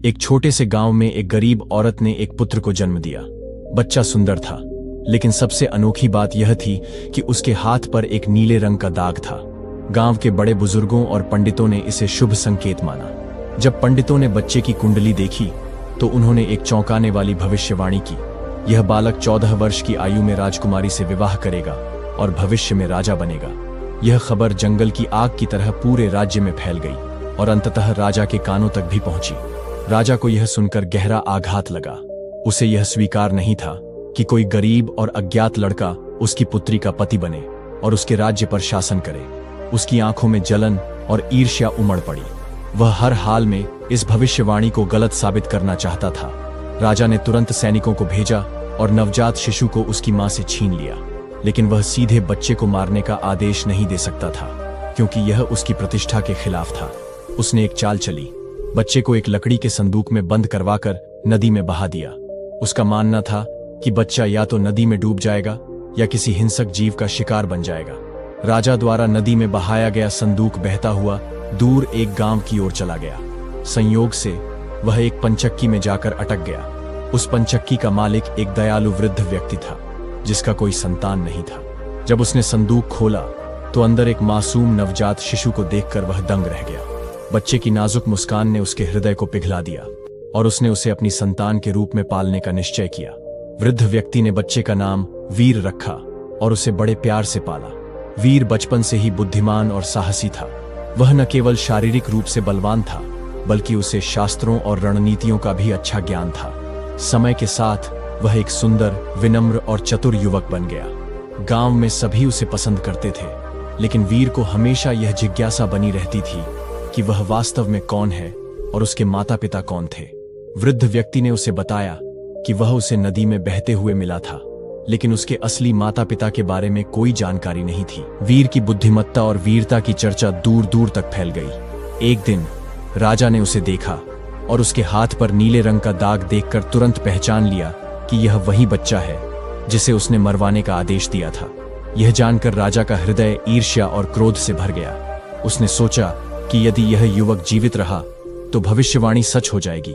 एक छोटे से गांव में एक गरीब औरत ने एक पुत्र को जन्म दिया। बच्चा सुंदर था, लेकिन सबसे अनोखी बात यह थी कि उसके हाथ पर एक नीले रंग का दाग था। गांव के बड़े बुजुर्गों और पंडितों ने इसे शुभ संकेत माना। जब पंडितों ने बच्चे की कुंडली देखी तो उन्होंने एक चौंकाने वाली भविष्यवाणी की। यह बालक 14 वर्ष की आयु में राजकुमारी से विवाह करेगा और भविष्य में राजा बनेगा। यह खबर जंगल की आग की तरह पूरे राज्य में फैल गई और अंततः राजा के कानों तक भी पहुंची। राजा को यह सुनकर गहरा आघात लगा। उसे यह स्वीकार नहीं था कि कोई गरीब और अज्ञात लड़का उसकी पुत्री का पति बने और उसके राज्य पर शासन करे। उसकी आंखों में जलन और ईर्ष्या उमड़ पड़ी। वह हर हाल में इस भविष्यवाणी को गलत साबित करना चाहता था। राजा ने तुरंत सैनिकों को भेजा और नवजात शिशु को उसकी मां से छीन लिया, लेकिन वह सीधे बच्चे को मारने का आदेश नहीं दे सकता था, क्योंकि यह उसकी प्रतिष्ठा के खिलाफ था। उसने एक चाल चली। बच्चे को एक लकड़ी के संदूक में बंद करवाकर नदी में बहा दिया। उसका मानना था कि बच्चा या तो नदी में डूब जाएगा या किसी हिंसक जीव का शिकार बन जाएगा। राजा द्वारा नदी में बहाया गया संदूक बहता हुआ दूर एक गांव की ओर चला गया। संयोग से वह एक पंचक्की में जाकर अटक गया। उस पंचक्की का मालिक एक दयालु वृद्ध व्यक्ति था, जिसका कोई संतान नहीं था। जब उसने संदूक खोला तो अंदर एक मासूम नवजात शिशु को देखकर वह दंग रह गया। बच्चे की नाजुक मुस्कान ने उसके हृदय को पिघला दिया और उसने उसे अपनी संतान के रूप में पालने का निश्चय किया। वृद्ध व्यक्ति ने बच्चे का नाम वीर रखा और उसे बड़े प्यार से पाला। वीर बचपन से ही बुद्धिमान और साहसी था। वह न केवल शारीरिक रूप से बलवान था, बल्कि उसे शास्त्रों और रणनीतियों का भी अच्छा ज्ञान था। समय के साथ वह एक सुंदर, विनम्र और चतुर युवक बन गया। गांव में सभी उसे पसंद करते थे, लेकिन वीर को हमेशा यह जिज्ञासा बनी रहती थी कि वह वास्तव में कौन है और उसके माता पिता कौन थे। वृद्ध व्यक्ति ने उसे बताया कि वह उसे नदी में बहते हुए मिला था, लेकिन उसके असली माता पिता के बारे में कोई जानकारी नहीं थी। वीर की बुद्धिमत्ता और वीरता की चर्चा दूर दूर तक फैल गई। एक दिन राजा ने उसे देखा और उसके हाथ पर नीले रंग का दाग देखकर तुरंत पहचान लिया कि यह वही बच्चा है जिसे उसने मरवाने का आदेश दिया था। यह जानकर राजा का हृदय ईर्ष्या और क्रोध से भर गया। उसने सोचा कि यदि यह युवक जीवित रहा तो भविष्यवाणी सच हो जाएगी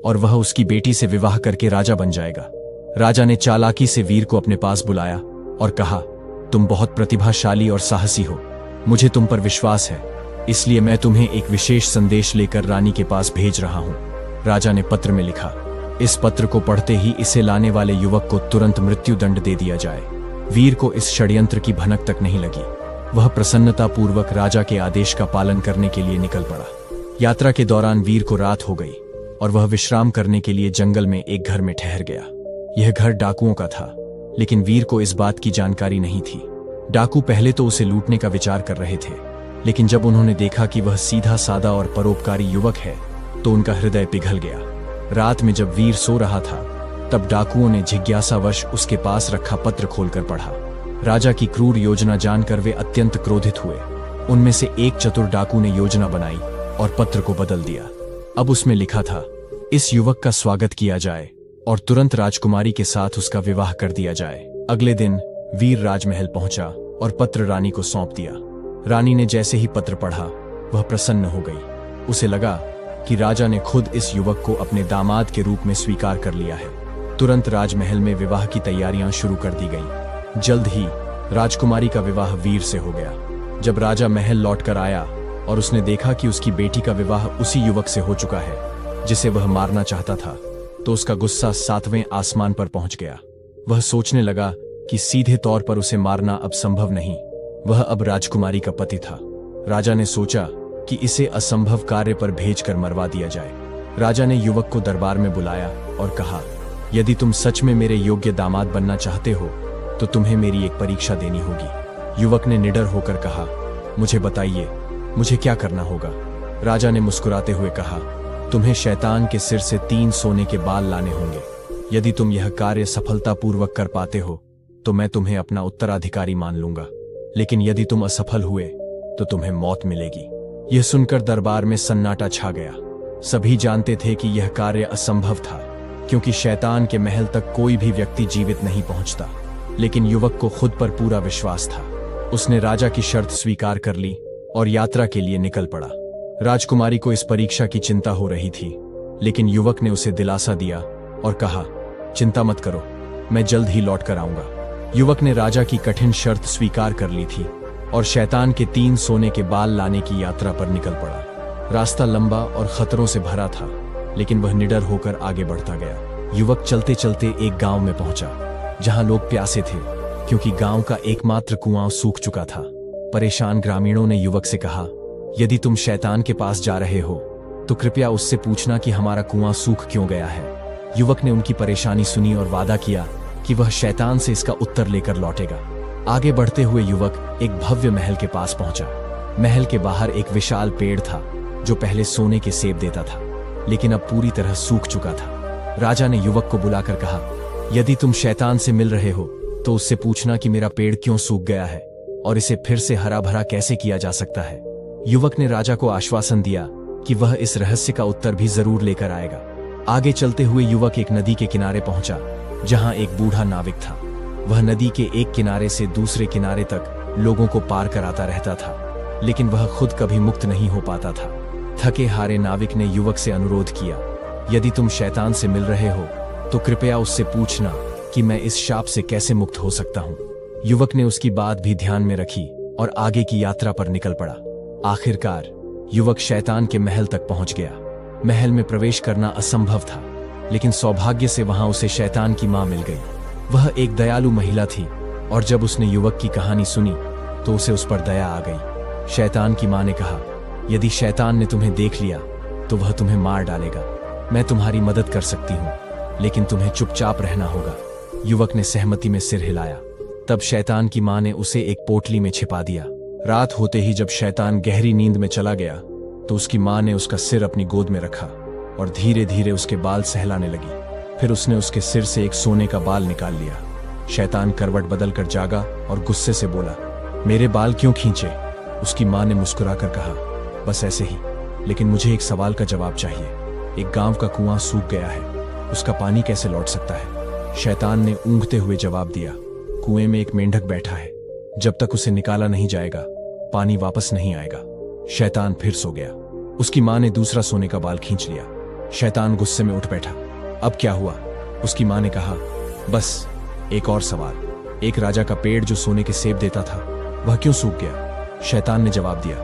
और वह उसकी बेटी से विवाह करके राजा बन जाएगा। राजा ने चालाकी से वीर को अपने पास बुलाया और कहा, तुम बहुत प्रतिभाशाली और साहसी हो। मुझे तुम पर विश्वास है, इसलिए मैं तुम्हें एक विशेष संदेश लेकर रानी के पास भेज रहा हूं। राजा ने पत्र में लिखा, इस पत्र को पढ़ते ही इसे लाने वाले युवक को तुरंत मृत्यु दंड दे दिया जाए। वीर को इस षड्यंत्र की भनक तक नहीं लगी। वह प्रसन्नतापूर्वक राजा के आदेश का पालन करने के लिए निकल पड़ा। यात्रा के दौरान वीर को रात हो गई और वह विश्राम करने के लिए जंगल में एक घर में ठहर गया। यह घर डाकुओं का था, लेकिन वीर को इस बात की जानकारी नहीं थी। डाकू पहले तो उसे लूटने का विचार कर रहे थे, लेकिन जब उन्होंने देखा कि वह सीधा साधा और परोपकारी युवक है तो उनका हृदय पिघल गया। रात में जब वीर सो रहा था तब डाकुओं ने जिज्ञासावश उसके पास रखा पत्र खोलकर पढ़ा। राजा की क्रूर योजना जानकर वे अत्यंत क्रोधित हुए। उनमें से एक चतुर डाकू ने योजना बनाई और पत्र को बदल दिया। अब उसमें लिखा था, इस युवक का स्वागत किया जाए और तुरंत राजकुमारी के साथ उसका विवाह कर दिया जाए। अगले दिन वीर राजमहल पहुंचा और पत्र रानी को सौंप दिया। रानी ने जैसे ही पत्र पढ़ा वह प्रसन्न हो गई। उसे लगा कि राजा ने खुद इस युवक को अपने दामाद के रूप में स्वीकार कर लिया है। तुरंत राजमहल में विवाह की तैयारियां शुरू कर दी गई। जल्द ही राजकुमारी का विवाह वीर से हो गया। जब राजा महल लौटकर आया और उसने देखा कि उसकी बेटी का विवाह उसी युवक से हो चुका है जिसे वह मारना चाहता था, तो उसका गुस्सा 7वें आसमान पर पहुंच गया। वह सोचने लगा कि सीधे तौर पर उसे मारना अब संभव नहीं। वह अब राजकुमारी का पति था। राजा ने सोचा कि इसे असंभव कार्य पर भेजकर मरवा दिया जाए। राजा ने युवक को दरबार में बुलाया और कहा, यदि तुम सच में मेरे योग्य दामाद बनना चाहते हो तो तुम्हें मेरी एक परीक्षा देनी होगी। युवक ने निडर होकर कहा, मुझे बताइए, मुझे क्या करना होगा? राजा ने मुस्कुराते हुए कहा, तुम्हें शैतान के सिर से 3 सोने के बाल लाने होंगे। यदि तुम यह कार्य सफलतापूर्वक कर पाते हो तो मैं तुम्हें अपना उत्तराधिकारी मान लूंगा, लेकिन यदि तुम असफल हुए तो तुम्हें मौत मिलेगी। यह सुनकर दरबार में सन्नाटा छा गया। सभी जानते थे कि यह कार्य असंभव था, क्योंकि शैतान के महल तक कोई भी व्यक्ति जीवित नहीं पहुंचता। लेकिन युवक को खुद पर पूरा विश्वास था। उसने राजा की शर्त स्वीकार कर ली और यात्रा के लिए निकल पड़ा। राजकुमारी को इस परीक्षा की चिंता हो रही थी, लेकिन युवक ने उसे दिलासा दिया और कहा, चिंता मत करो, मैं जल्द ही लौट कर आऊंगा। युवक ने राजा की कठिन शर्त स्वीकार कर ली थी और शैतान के 3 सोने के बाल लाने की यात्रा पर निकल पड़ा। रास्ता लंबा और खतरों से भरा था, लेकिन वह निडर होकर आगे बढ़ता गया। युवक चलते चलते एक गांव में पहुंचा, जहां लोग प्यासे थे, क्योंकि गांव का एकमात्र कुआं सूख चुका था। परेशान ग्रामीणों ने युवक से कहा, यदि तुम शैतान के पास जा रहे हो तो कृपया उससे पूछना कि हमारा कुआं सूख क्यों गया है। युवक ने उनकी परेशानी सुनी और वादा किया कि वह शैतान से इसका उत्तर लेकर लौटेगा। आगे बढ़ते हुए युवक एक भव्य महल के पास पहुंचा। महल के बाहर एक विशाल पेड़ था, जो पहले सोने के सेब देता था, लेकिन अब पूरी तरह सूख चुका था। राजा ने युवक को बुलाकर कहा, यदि तुम शैतान से मिल रहे हो तो उससे पूछना कि मेरा पेड़ क्यों सूख गया है और इसे फिर से हरा भरा कैसे किया जा सकता है। युवक ने राजा को आश्वासन दिया कि वह इस रहस्य का उत्तर भी जरूर लेकर आएगा। आगे चलते हुए युवक एक नदी के किनारे पहुंचा, जहां एक बूढ़ा नाविक था। वह नदी के एक किनारे से दूसरे किनारे तक लोगों को पार कराता रहता था, लेकिन वह खुद कभी मुक्त नहीं हो पाता था। थके हारे नाविक ने युवक से अनुरोध किया, यदि तुम शैतान से मिल रहे हो तो कृपया उससे पूछना कि मैं इस शाप से कैसे मुक्त हो सकता हूं। युवक ने उसकी बात भी ध्यान में रखी और आगे की यात्रा पर निकल पड़ा। आखिरकार युवक शैतान के महल तक पहुंच गया। महल में प्रवेश करना असंभव था, लेकिन सौभाग्य से वहां उसे शैतान की मां मिल गई। वह एक दयालु महिला थी और जब उसने युवक की कहानी सुनी तो उसे उस पर दया आ गई। शैतान की मां ने कहा, यदि शैतान ने तुम्हें देख लिया तो वह तुम्हें मार डालेगा। मैं तुम्हारी मदद कर सकती हूँ, लेकिन तुम्हें चुपचाप रहना होगा। युवक ने सहमति में सिर हिलाया। तब शैतान की मां ने उसे एक पोटली में छिपा दिया। रात होते ही जब शैतान गहरी नींद में चला गया तो उसकी मां ने उसका सिर अपनी गोद में रखा और धीरे धीरे उसके बाल सहलाने लगी। फिर उसने उसके सिर से एक सोने का बाल निकाल लिया। शैतान करवट बदल कर जागा और गुस्से से बोला, मेरे बाल क्यों खींचे? उसकी मां ने मुस्कुराकर कहा, बस ऐसे ही, लेकिन मुझे एक सवाल का जवाब चाहिए। एक गांव का कुआं सूख गया है, उसका पानी कैसे लौट सकता है? शैतान ने ऊँघते हुए जवाब दिया, कुएं में एक मेंढक बैठा है, जब तक उसे निकाला नहीं जाएगा पानी वापस नहीं आएगा। शैतान फिर सो गया। उसकी मां ने दूसरा सोने का बाल खींच लिया। शैतान गुस्से में उठ बैठा। अब क्या हुआ? उसकी मां ने कहा, बस एक और सवाल। एक राजा का पेड़ जो सोने के सेब देता था, वह क्यों सूख गया? शैतान ने जवाब दिया,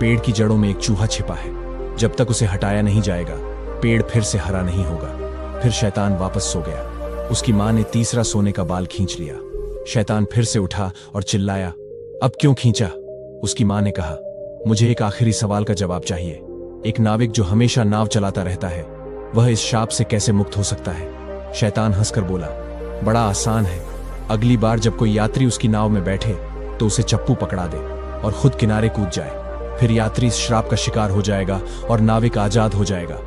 पेड़ की जड़ों में एक चूहा छिपा है, जब तक उसे हटाया नहीं जाएगा पेड़ फिर से हरा नहीं होगा। फिर शैतान वापस सो गया। उसकी मां ने तीसरा सोने का बाल खींच लिया। शैतान फिर से उठा और चिल्लाया, अब क्यों खींचा? उसकी मां ने कहा, मुझे एक आखिरी सवाल का जवाब चाहिए। एक नाविक जो हमेशा नाव चलाता रहता है, वह इस शाप से कैसे मुक्त हो सकता है? शैतान हंसकर बोला, बड़ा आसान है। अगली बार जब कोई यात्री उसकी नाव में बैठे तो उसे चप्पू पकड़ा दे और खुद किनारे कूद जाए। फिर यात्री इस श्राप का शिकार हो जाएगा और नाविक आजाद हो जाएगा।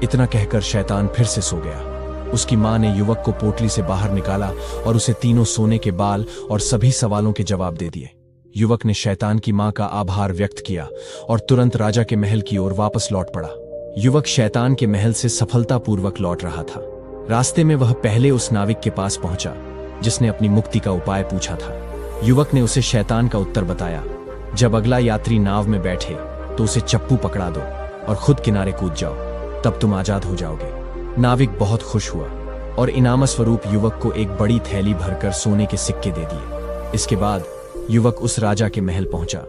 इतना कहकर शैतान फिर से सो गया। उसकी मां ने युवक को पोटली से बाहर निकाला और उसे तीनों सोने के बाल और सभी सवालों के जवाब दे दिए। युवक ने शैतान की मां का आभार व्यक्त किया और तुरंत राजा के महल की ओर वापस लौट पड़ा। युवक शैतान के महल से सफलतापूर्वक लौट रहा था। रास्ते में वह पहले उस नाविक के पास पहुंचा जिसने अपनी मुक्ति का उपाय पूछा था। युवक ने उसे शैतान का उत्तर बताया, जब अगला यात्री नाव में बैठे तो उसे चप्पू पकड़ा दो और खुद किनारे कूद जाओ, तब तुम आजाद हो जाओगे। नाविक बहुत खुश हुआ और इनाम स्वरूप युवक को एक बड़ी थैली भरकर सोने के सिक्के दे दिए। इसके बाद युवक उस राजा के महल पहुंचा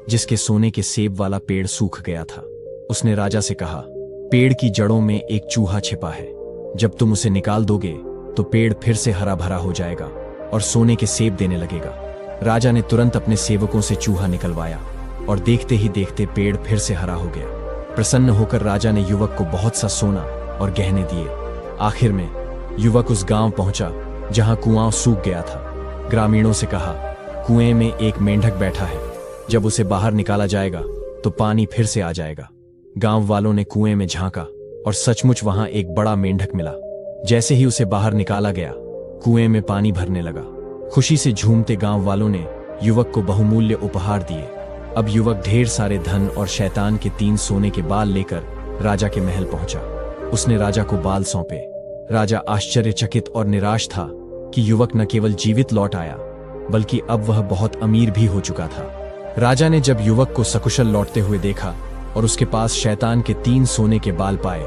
जिसके सोने के सेब वाला पेड़ सूख गया था। उसने राजा से कहा, पेड़ की जड़ों में एक चूहा छिपा है, जब तुम उसे निकाल दोगे तो पेड़ फिर से हरा भरा हो जाएगा और सोने के सेब देने लगेगा। राजा ने तुरंत अपने सेवकों से चूहा निकलवाया और देखते ही देखते पेड़ फिर से हरा हो गया। प्रसन्न होकर राजा ने युवक को बहुत सा सोना और गहने दिए। आखिर में युवक उस गांव पहुंचा जहां कुआं सूख गया था। ग्रामीणों से कहा, कुएं में एक मेंढक बैठा है, जब उसे बाहर निकाला जाएगा तो पानी फिर से आ जाएगा। गांव वालों ने कुएं में झांका और सचमुच वहां एक बड़ा मेंढक मिला। जैसे ही उसे बाहर निकाला गया, कुएं में पानी भरने लगा। खुशी से झूमते गांव वालों ने युवक को बहुमूल्य उपहार दिए। अब युवक ढेर सारे धन और शैतान के 3 सोने के बाल लेकर राजा के महल पहुंचा। उसने राजा को बाल सौंपे। राजा आश्चर्यचकित और निराश था कि युवक न केवल जीवित लौट आया, बल्कि अब वह बहुत अमीर भी हो चुका था। राजा ने जब युवक को सकुशल लौटते हुए देखा और उसके पास शैतान के 3 सोने के बाल पाए,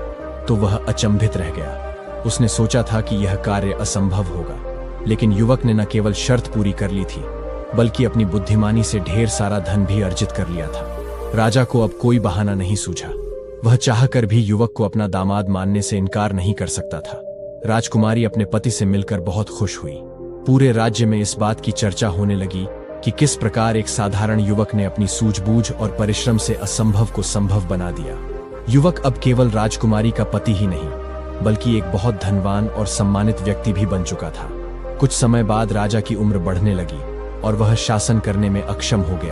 तो वह अचंभित रह गया। उसने सोचा था कि यह कार्य असंभव होगा, लेकिन युवक ने न केवल शर्त पूरी कर ली थी, बल्कि अपनी बुद्धिमानी से ढेर सारा धन भी अर्जित कर लिया था। राजा को अब कोई बहाना नहीं सूझा। वह चाहकर भी युवक को अपना दामाद मानने से इनकार नहीं कर सकता था। राजकुमारी अपने पति से मिलकर बहुत खुश हुई। पूरे राज्य में इस बात की चर्चा होने लगी कि किस प्रकार एक साधारण युवक ने अपनी सूझबूझ और परिश्रम से असंभव को संभव बना दिया। युवक अब केवल राजकुमारी का पति ही नहीं, बल्कि एक बहुत धनवान और सम्मानित व्यक्ति भी बन चुका था। कुछ समय बाद राजा की उम्र बढ़ने लगी और वह शासन करने में अक्षम हो गया।